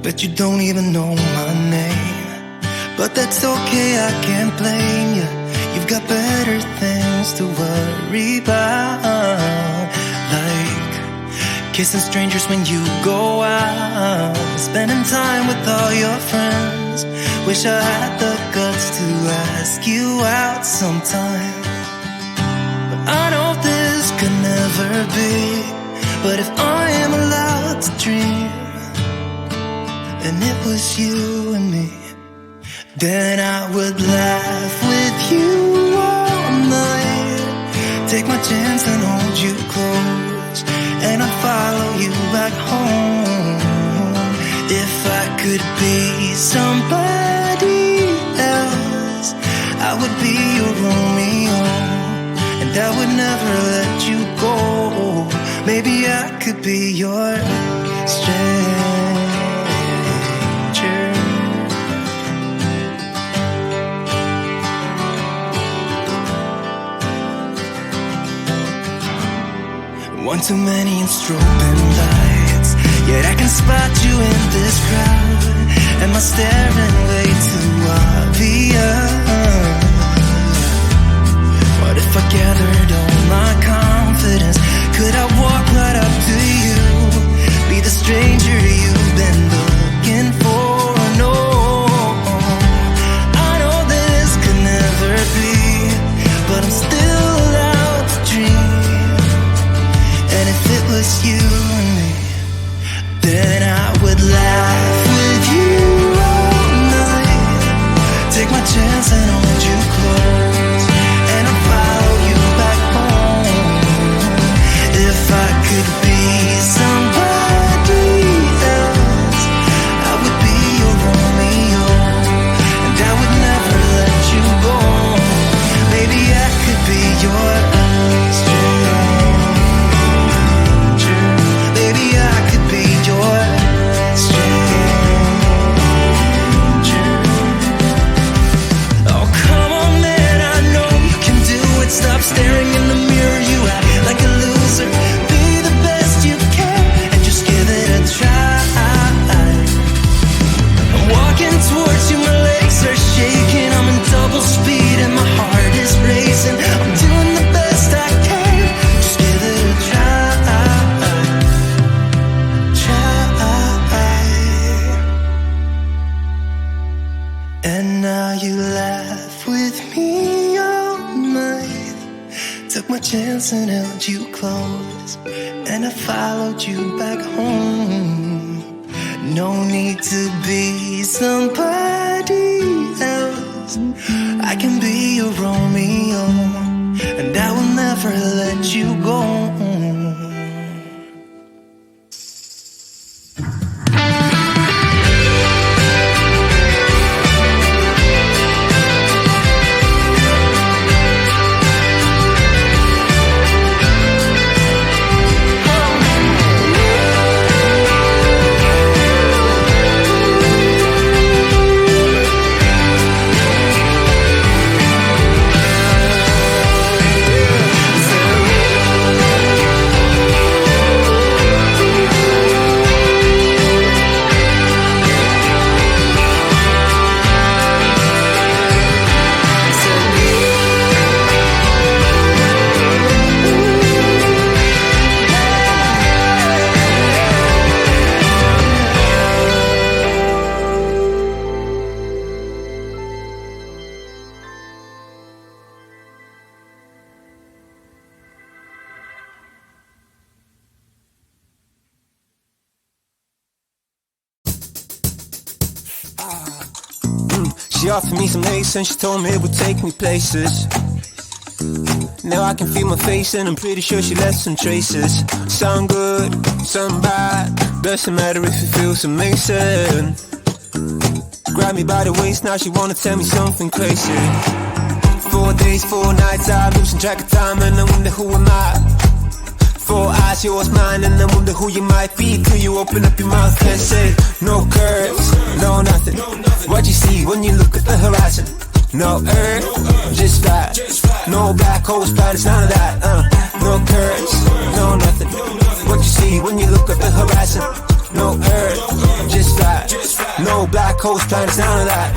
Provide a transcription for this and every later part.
Bet you don't even know my name, but that's okay, I can't blame you. You've got better things to worry about, like kissing strangers when you go out, spending time with all your friends. Wish I had the guts to ask you out sometime, but I know this could never be. But if I am allowed to dream, and it was you and me, then I would laugh with you all night, take my chance and hold you close, and I'd follow you back home. If I could be somebody else, I would be your Romeo, and I would never let you go. Maybe I could be your stranger. One too many and strobing lights, yet I can spot you in this crowd. Am I staring way too obvious? What if I gathered all my confidence? Could I walk right up to you, be the stranger you've been looking for? No, I know this could never be, but I'm still allowed to dream. And if it was you and me, then I would laugh with you all night, take my chance and hold you close, and I'll follow you back home. If I could be somebody else, I would be your Romeo, and I would never let you go. Maybe I could be your stranger. Maybe I could be your stranger. Oh, come on, man, I know you can do it. Stop staring in the mirror, you act like a loser. Be the best you can and just give it a try. I'm walking towards you, my legs are shaking, I'm in double speed and my heart is racing. I'm doing the best I can, just give it a try. And now you laugh with me all night, took my chance and held you close, and I followed you back home. No need to be somebody else, I can be your Romeo, and I will never let you go. She offered me some lace and she told me it would take me places. Now I can feel my face and I'm pretty sure she left some traces. Some good, some bad, doesn't matter if it feels amazing. Grab me by the waist, now she wanna tell me something crazy. 4 days, 4 nights, I'm losing track of time and I wonder who am I. 4 eyes, yours, mine, and I wonder who you might be till you open up your mouth and say no curves, no nothing. What you see when you look at the horizon? No earth, just flat. No black holes, planets, none of that. No curves, no nothing. What you see when you look at the horizon? No earth, just flat. No black holes, planets, none of that.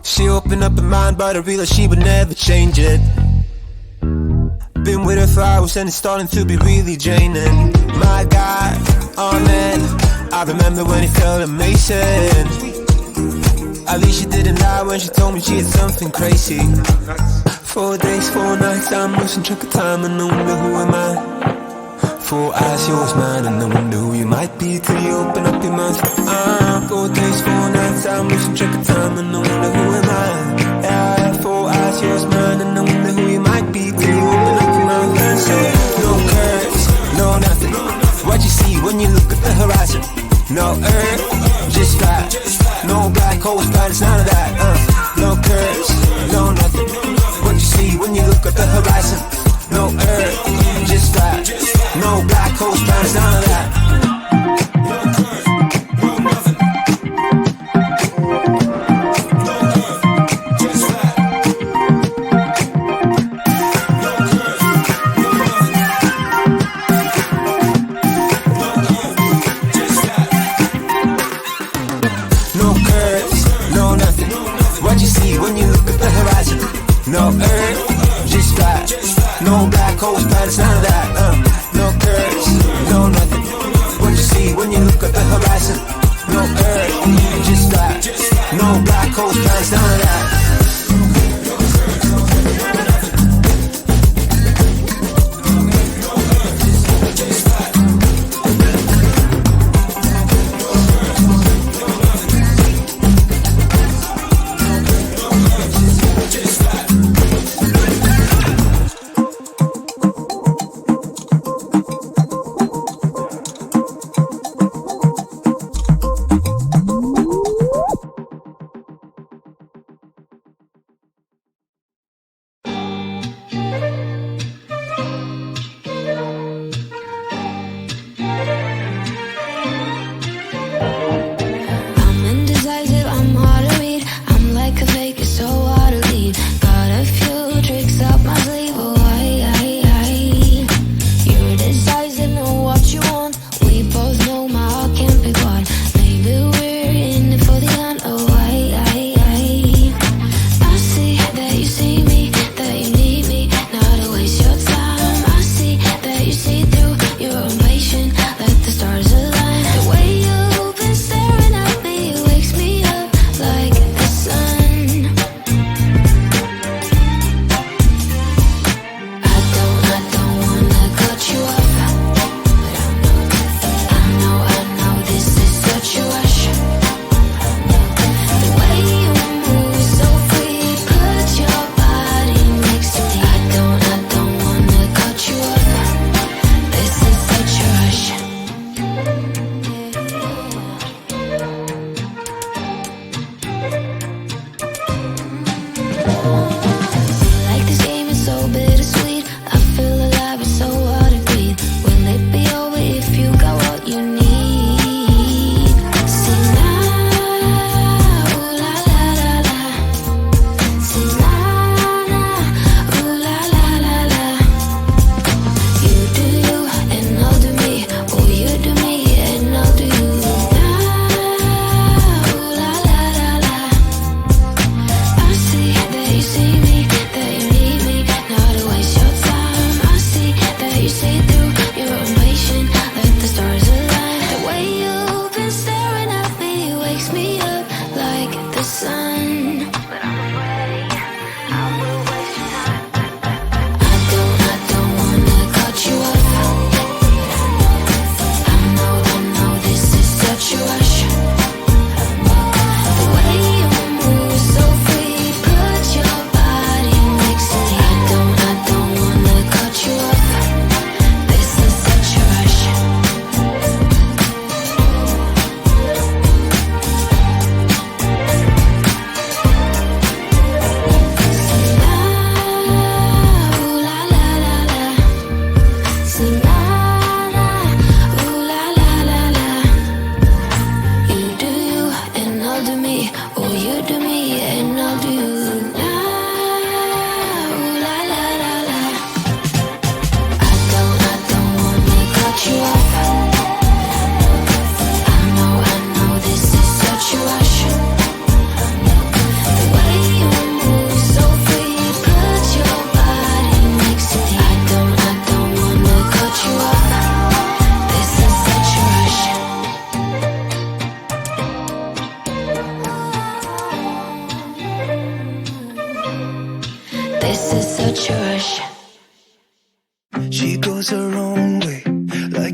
She opened up her mind, but I realized she would never change it. Been with her for hours and it's starting to be really draining. My God, oh man, I remember when it felt amazing. At least she didn't lie when she told me she had something crazy. 4 days, 4 nights, I'm losing track of time and I wonder who am I. 4 eyes, yours, mine, and I wonder who you might be till you open up your mouth. 4 days, 4 nights, I'm losing track of time and I wonder who am I. Yeah, 4 eyes, yours, mine, and I wonder who you might be till you open up your mouth and say, no curves, no nothing. What you see when you look at the horizon? No earth, just flat. No black holes, planets, none of that. No curves, no nothing. What you see when you look at the horizon? No earth, just flat. No black holes, planets, none of that. No curves, no nothing. What you see when you look at the horizon? No earth, just flat. No black holes, planets, none of that. No curves, no nothing. What you see when you look at the horizon? No earth, just flat. No black holes, planets, none of that.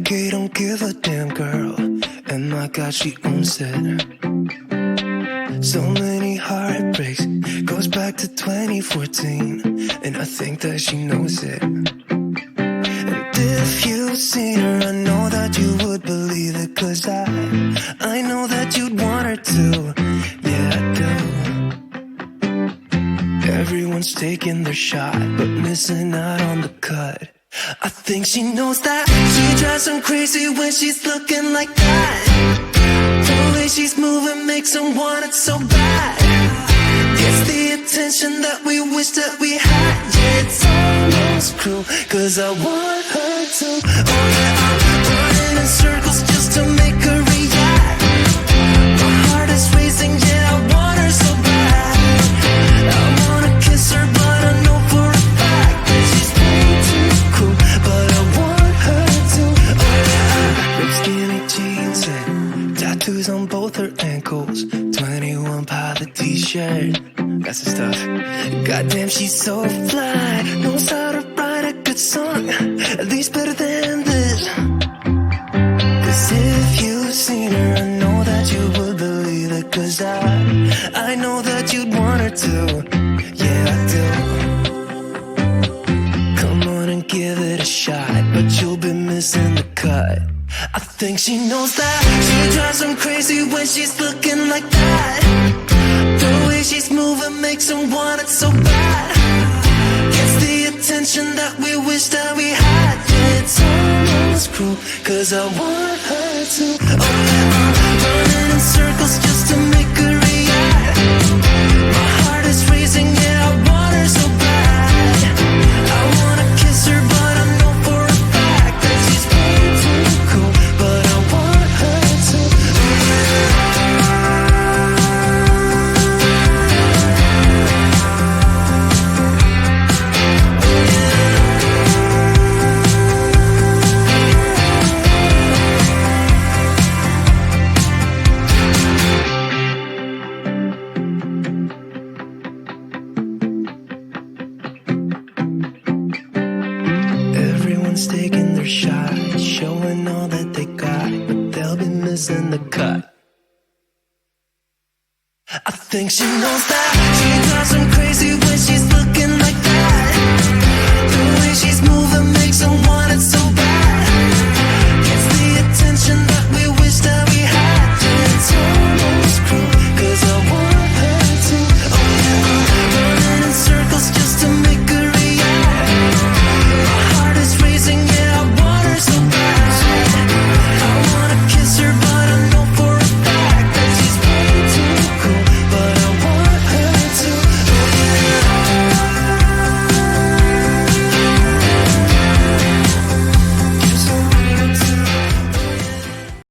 okay, don't give a damn, girl. And my God, she owns it. So many heartbreaks, goes back to 2014, and I think that she knows it. And if you've seen her, I know that you would believe it, 'cause I know that you'd want her to. Yeah, I do. Everyone's taking their shot, but missing out on the cut. I think she knows that. She drives them crazy when she's looking like that. The way she's moving makes them want it so bad. Gets the attention that we wish that we had. Yeah, it's almost cruel, 'cause I want her to. Oh yeah, I'm running in circles just to make her react. My heart is racing, yeah, I want her so bad. I wanna kiss her, but I know for a fact that she's way too cool. But I want her to. Oh yeah, ripped skinny jeans and tattoos on both her ankles. 21 pilot t-shirt, that's the stuff. Goddamn, she's so fly. Knows how to write a good song, at least better than this. 'Cause if you've seen her, I know that you would believe it. 'Cause I know that you'd want her to. Yeah, I do. Come on and give it a shot, but you'll be missing the cut. I think she knows that. She drives them crazy when she's looking like that. The way she's moving makes them want it so bad. Gets the attention that we wish that we had. Yeah, it's almost cruel, 'cause I want her to. Oh yeah, I'm running in circles just to make her react. My heart is racing, yeah, I want her so bad. I wanna kiss her, but I know for a fact that she's way too cool. But I want her to. Everyone's taking their shot, showing all that they got, but they'll be missing the cut. I think she knows that. She drives them crazy when she's looking like that. The way she's moving makes them want it so bad.